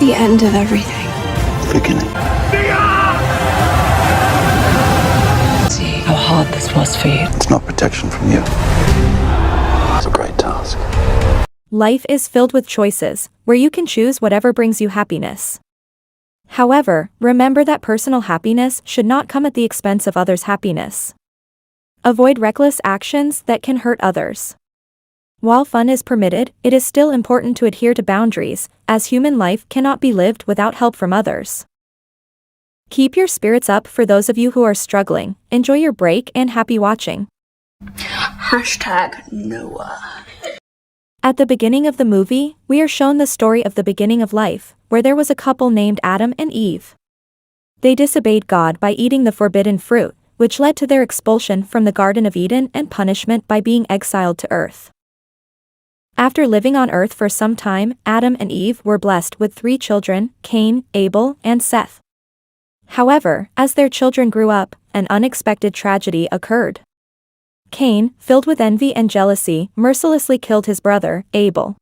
the end of everything. Beginning. See how hard this was for you. It's not protection from you. It's a great task. Life is filled with choices, where you can choose whatever brings you happiness. However, remember that personal happiness should not come at the expense of others' happiness. Avoid reckless actions that can hurt others. While fun is permitted, it is still important to adhere to boundaries, as human life cannot be lived without help from others. Keep your spirits up for those of you who are struggling. Enjoy your break and happy watching. Noah. At the beginning of the movie, we are shown the story of the beginning of life, where there was a couple named Adam and Eve. They disobeyed God by eating the forbidden fruit, which led to their expulsion from the Garden of Eden and punishment by being exiled to earth. After living on earth for some time, Adam and Eve were blessed with 3 children, Cain, Abel, and Seth. However, as their children grew up, an unexpected tragedy occurred. Cain, filled with envy and jealousy, mercilessly killed his brother, Abel.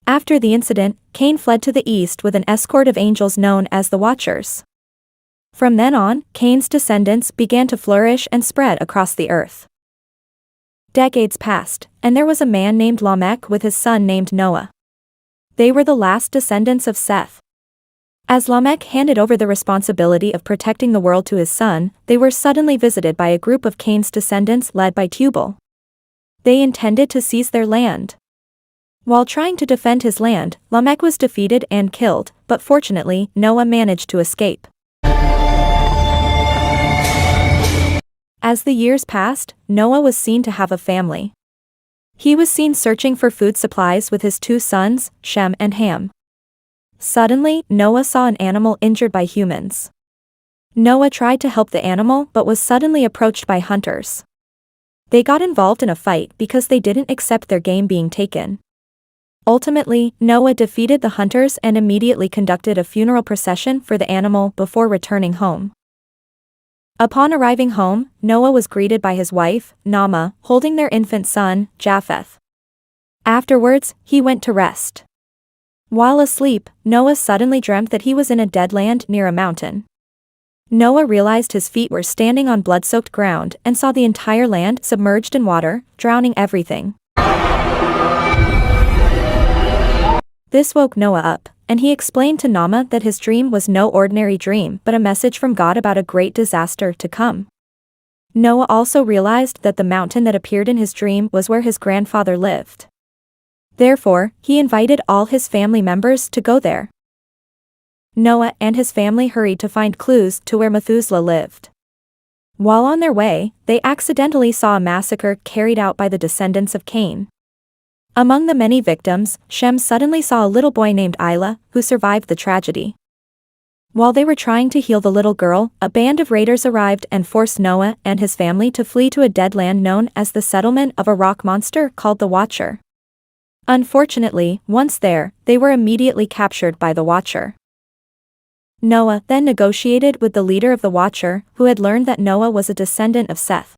After the incident, Cain fled to the east with an escort of angels known as the Watchers. From then on, Cain's descendants began to flourish and spread across the earth. Decades passed, and there was a man named Lamech with his son named Noah. They were the last descendants of Seth. As Lamech handed over the responsibility of protecting the world to his son, they were suddenly visited by a group of Cain's descendants led by Tubal. They intended to seize their land. While trying to defend his land, Lamech was defeated and killed, but fortunately, Noah managed to escape. As the years passed, Noah was seen to have a family. He was seen searching for food supplies with his 2 sons, Shem and Ham. Suddenly, Noah saw an animal injured by humans. Noah tried to help the animal but was suddenly approached by hunters. They got involved in a fight because they didn't accept their game being taken. Ultimately, Noah defeated the hunters and immediately conducted a funeral procession for the animal before returning home. Upon arriving home, Noah was greeted by his wife, Naameh, holding their infant son, Japheth. Afterwards, he went to rest. While asleep, Noah suddenly dreamt that he was in a dead land near a mountain. Noah realized his feet were standing on blood-soaked ground and saw the entire land submerged in water, drowning everything. This woke Noah up, and he explained to Naameh that his dream was no ordinary dream but a message from God about a great disaster to come. Noah also realized that the mountain that appeared in his dream was where his grandfather lived. Therefore, he invited all his family members to go there. Noah and his family hurried to find clues to where Methuselah lived. While on their way, they accidentally saw a massacre carried out by the descendants of Cain. Among the many victims, Shem suddenly saw a little boy named Isla, who survived the tragedy. While they were trying to heal the little girl, a band of raiders arrived and forced Noah and his family to flee to a dead land known as the settlement of a rock monster called the Watcher. Unfortunately, once there, they were immediately captured by the Watcher. Noah then negotiated with the leader of the Watcher, who had learned that Noah was a descendant of Seth.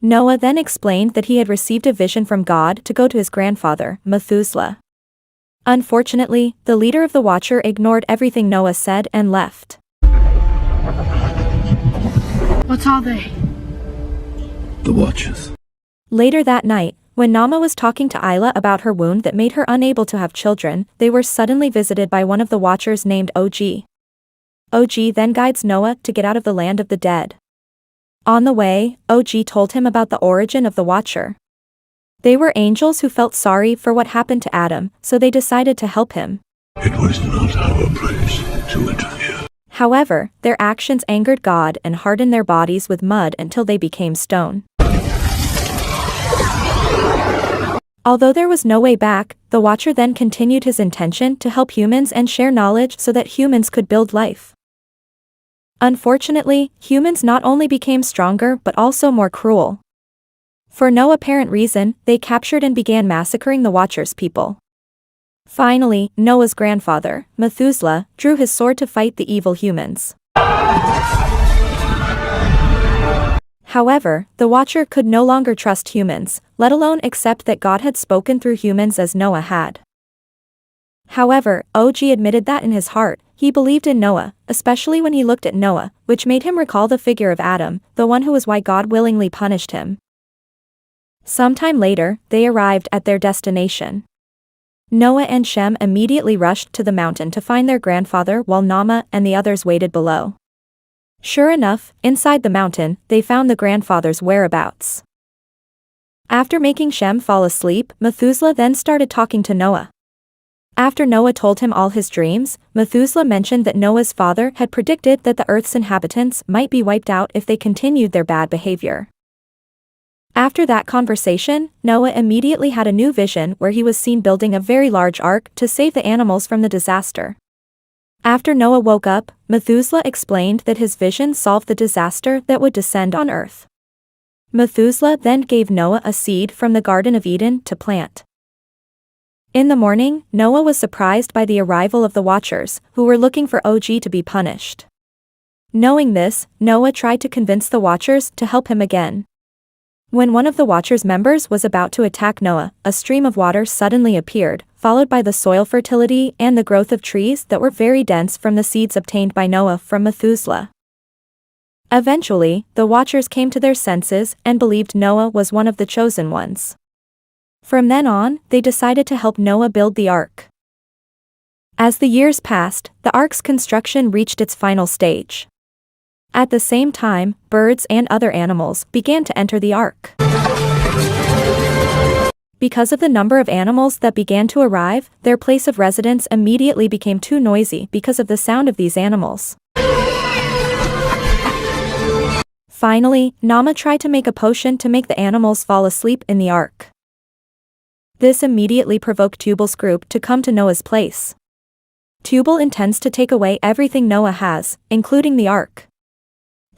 Noah then explained that he had received a vision from God to go to his grandfather, Methuselah. Unfortunately, the leader of the Watcher ignored everything Noah said and left. What are they? The Watchers. Later that night, when Naameh was talking to Isla about her wound that made her unable to have children, they were suddenly visited by one of the Watchers named Og. Og then guides Noah to get out of the land of the dead. On the way, Og told him about the origin of the Watcher. They were angels who felt sorry for what happened to Adam, so they decided to help him. It was not our place to interfere. However, their actions angered God and hardened their bodies with mud until they became stone. Although there was no way back, the Watcher then continued his intention to help humans and share knowledge so that humans could build life. Unfortunately, humans not only became stronger but also more cruel. For no apparent reason, they captured and began massacring the Watcher's people. Finally, Noah's grandfather, Methuselah, drew his sword to fight the evil humans. However, the Watcher could no longer trust humans, let alone accept that God had spoken through humans as Noah had. However, Og admitted that in his heart, he believed in Noah, especially when he looked at Noah, which made him recall the figure of Adam, the one who was why God willingly punished him. Sometime later, they arrived at their destination. Noah and Shem immediately rushed to the mountain to find their grandfather while Naameh and the others waited below. Sure enough, inside the mountain, they found the grandfather's whereabouts. After making Shem fall asleep, Methuselah then started talking to Noah. After Noah told him all his dreams, Methuselah mentioned that Noah's father had predicted that the Earth's inhabitants might be wiped out if they continued their bad behavior. After that conversation, Noah immediately had a new vision where he was seen building a very large ark to save the animals from the disaster. After Noah woke up, Methuselah explained that his vision solved the disaster that would descend on Earth. Methuselah then gave Noah a seed from the Garden of Eden to plant. In the morning, Noah was surprised by the arrival of the Watchers, who were looking for Og to be punished. Knowing this, Noah tried to convince the Watchers to help him again. When one of the Watchers' members was about to attack Noah, a stream of water suddenly appeared, followed by the soil fertility and the growth of trees that were very dense from the seeds obtained by Noah from Methuselah. Eventually, the Watchers came to their senses and believed Noah was one of the chosen ones. From then on, they decided to help Noah build the ark. As the years passed, the ark's construction reached its final stage. At the same time, birds and other animals began to enter the ark. Because of the number of animals that began to arrive, their place of residence immediately became too noisy because of the sound of these animals. Finally, Naameh tried to make a potion to make the animals fall asleep in the ark. This immediately provoked Tubal's group to come to Noah's place. Tubal intends to take away everything Noah has, including the ark.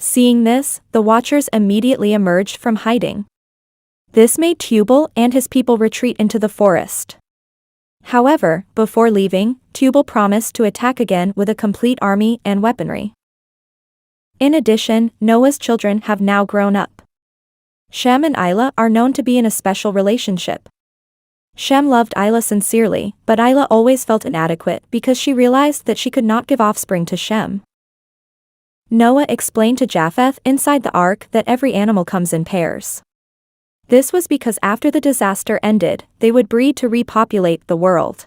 Seeing this, the Watchers immediately emerged from hiding. This made Tubal and his people retreat into the forest. However, before leaving, Tubal promised to attack again with a complete army and weaponry. In addition, Noah's children have now grown up. Shem and Isla are known to be in a special relationship. Shem loved Isla sincerely, but Isla always felt inadequate because she realized that she could not give offspring to Shem. Noah explained to Japheth inside the ark that every animal comes in pairs. This was because after the disaster ended, they would breed to repopulate the world.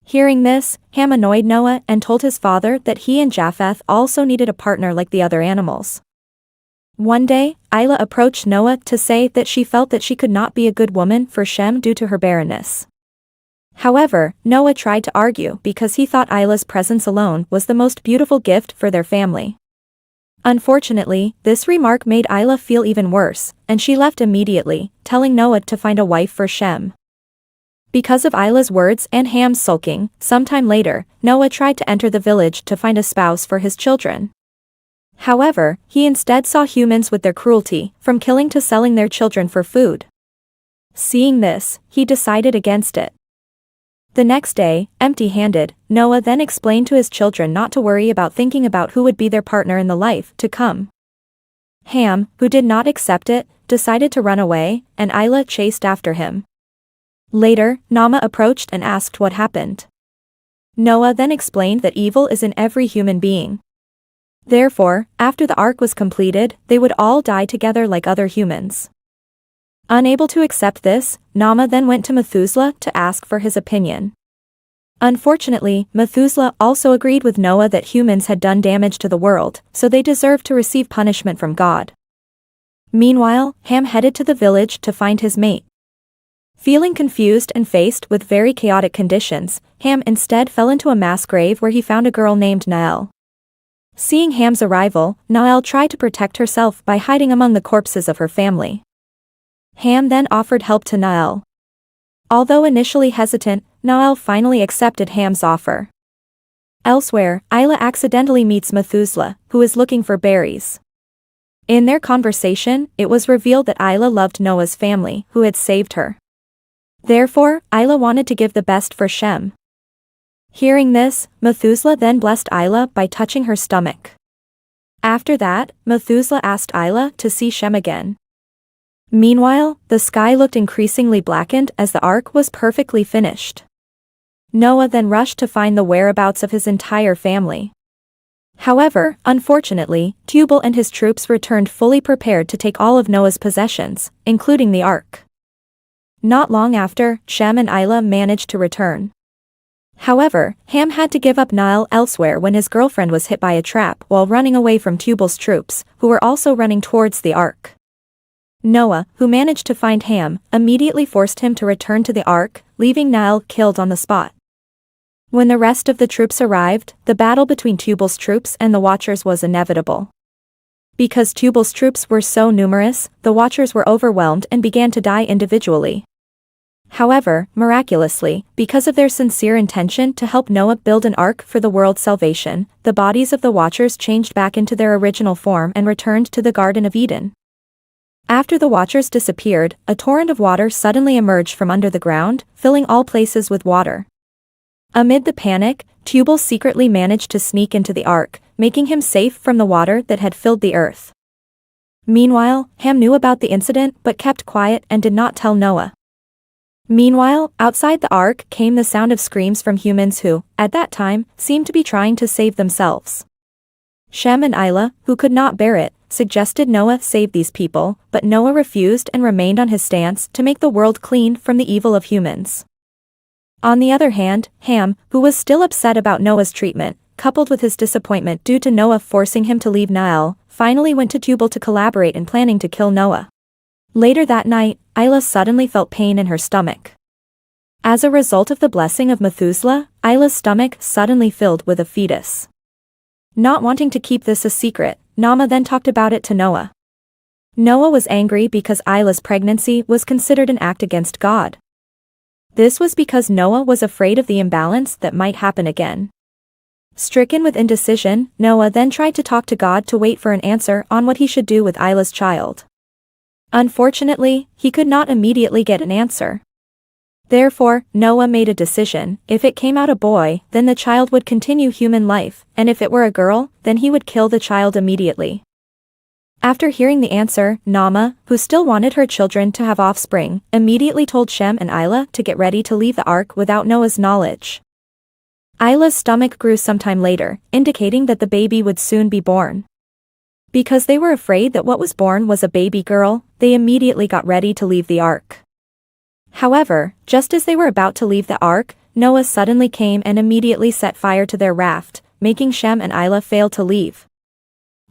Hearing this, Ham annoyed Noah and told his father that he and Japheth also needed a partner like the other animals. One day, Isla approached Noah to say that she felt that she could not be a good woman for Shem due to her barrenness. However, Noah tried to argue because he thought Isla's presence alone was the most beautiful gift for their family. Unfortunately, this remark made Isla feel even worse, and she left immediately, telling Noah to find a wife for Shem. Because of Isla's words and Ham's sulking, sometime later, Noah tried to enter the village to find a spouse for his children. However, he instead saw humans with their cruelty, from killing to selling their children for food. Seeing this, he decided against it. The next day, empty-handed, Noah then explained to his children not to worry about thinking about who would be their partner in the life to come. Ham, who did not accept it, decided to run away, and Isla chased after him. Later, Naameh approached and asked what happened. Noah then explained that evil is in every human being. Therefore, after the ark was completed, they would all die together like other humans. Unable to accept this, Naameh then went to Methuselah to ask for his opinion. Unfortunately, Methuselah also agreed with Noah that humans had done damage to the world, so they deserved to receive punishment from God. Meanwhile, Ham headed to the village to find his mate. Feeling confused and faced with very chaotic conditions, Ham instead fell into a mass grave where he found a girl named Nael. Seeing Ham's arrival, Nael tried to protect herself by hiding among the corpses of her family. Ham then offered help to Nael. Although initially hesitant, Nael finally accepted Ham's offer. Elsewhere, Isla accidentally meets Methuselah, who is looking for berries. In their conversation, it was revealed that Isla loved Noah's family, who had saved her. Therefore, Isla wanted to give the best for Shem. Hearing this, Methuselah then blessed Isla by touching her stomach. After that, Methuselah asked Isla to see Shem again. Meanwhile, the sky looked increasingly blackened as the ark was perfectly finished. Noah then rushed to find the whereabouts of his entire family. However, unfortunately, Tubal and his troops returned fully prepared to take all of Noah's possessions, including the ark. Not long after, Shem and Isla managed to return. However, Ham had to give up Nile elsewhere when his girlfriend was hit by a trap while running away from Tubal's troops, who were also running towards the ark. Noah, who managed to find Ham, immediately forced him to return to the ark, leaving Nile killed on the spot. When the rest of the troops arrived, the battle between Tubal's troops and the Watchers was inevitable. Because Tubal's troops were so numerous, the Watchers were overwhelmed and began to die individually. However, miraculously, because of their sincere intention to help Noah build an ark for the world's salvation, the bodies of the Watchers changed back into their original form and returned to the Garden of Eden. After the Watchers disappeared, a torrent of water suddenly emerged from under the ground, filling all places with water. Amid the panic, Tubal secretly managed to sneak into the ark, making him safe from the water that had filled the earth. Meanwhile, Ham knew about the incident but kept quiet and did not tell Noah. Meanwhile, outside the ark came the sound of screams from humans who, at that time, seemed to be trying to save themselves. Shem and Isla, who could not bear it, suggested Noah save these people, but Noah refused and remained on his stance to make the world clean from the evil of humans. On the other hand, Ham, who was still upset about Noah's treatment, coupled with his disappointment due to Noah forcing him to leave Nile, finally went to Tubal to collaborate in planning to kill Noah. Later that night, Isla suddenly felt pain in her stomach. As a result of the blessing of Methuselah, Isla's stomach suddenly filled with a fetus. Not wanting to keep this a secret, Naameh then talked about it to Noah. Noah was angry because Isla's pregnancy was considered an act against God. This was because Noah was afraid of the imbalance that might happen again. Stricken with indecision, Noah then tried to talk to God to wait for an answer on what he should do with Isla's child. Unfortunately, he could not immediately get an answer. Therefore, Noah made a decision: if it came out a boy, then the child would continue human life, and if it were a girl, then he would kill the child immediately. After hearing the answer, Naameh, who still wanted her children to have offspring, immediately told Shem and Isla to get ready to leave the ark without Noah's knowledge. Isla's stomach grew sometime later, indicating that the baby would soon be born. Because they were afraid that what was born was a baby girl, they immediately got ready to leave the ark. However, just as they were about to leave the ark, Noah suddenly came and immediately set fire to their raft, making Shem and Isla fail to leave.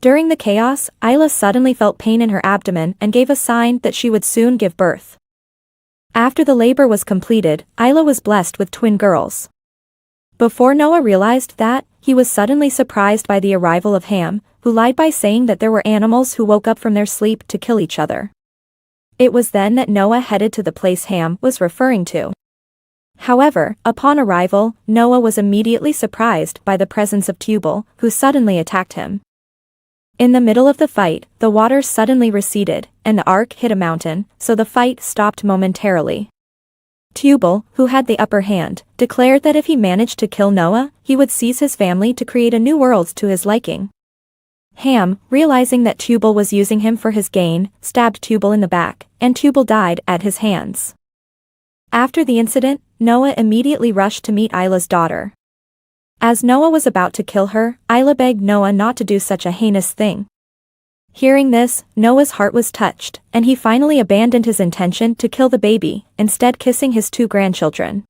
During the chaos, Isla suddenly felt pain in her abdomen and gave a sign that she would soon give birth. After the labor was completed, Isla was blessed with twin girls. Before Noah realized that, he was suddenly surprised by the arrival of Ham, who lied by saying that there were animals who woke up from their sleep to kill each other. It was then that Noah headed to the place Ham was referring to. However, upon arrival, Noah was immediately surprised by the presence of Tubal, who suddenly attacked him. In the middle of the fight, the water suddenly receded, and the ark hit a mountain, so the fight stopped momentarily. Tubal, who had the upper hand, declared that if he managed to kill Noah, he would seize his family to create a new world to his liking. Ham, realizing that Tubal was using him for his gain, stabbed Tubal in the back, and Tubal died at his hands. After the incident, Noah immediately rushed to meet Isla's daughter. As Noah was about to kill her, Isla begged Noah not to do such a heinous thing. Hearing this, Noah's heart was touched, and he finally abandoned his intention to kill the baby, instead kissing his 2 grandchildren.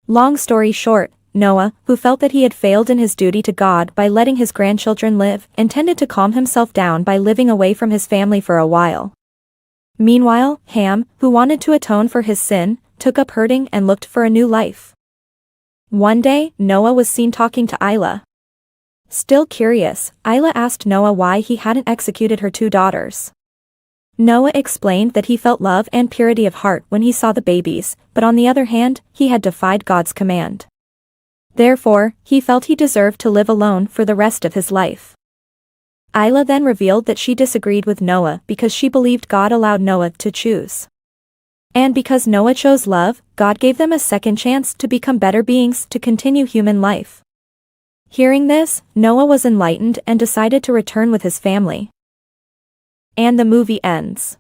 Long story short, Noah, who felt that he had failed in his duty to God by letting his grandchildren live, intended to calm himself down by living away from his family for a while. Meanwhile, Ham, who wanted to atone for his sin, took up herding and looked for a new life. One day, Noah was seen talking to Isla. Still curious, Isla asked Noah why he hadn't executed her 2 daughters. Noah explained that he felt love and purity of heart when he saw the babies, but on the other hand, he had defied God's command. Therefore, he felt he deserved to live alone for the rest of his life. Isla then revealed that she disagreed with Noah because she believed God allowed Noah to choose. And because Noah chose love, God gave them a second chance to become better beings to continue human life. Hearing this, Noah was enlightened and decided to return with his family. And the movie ends.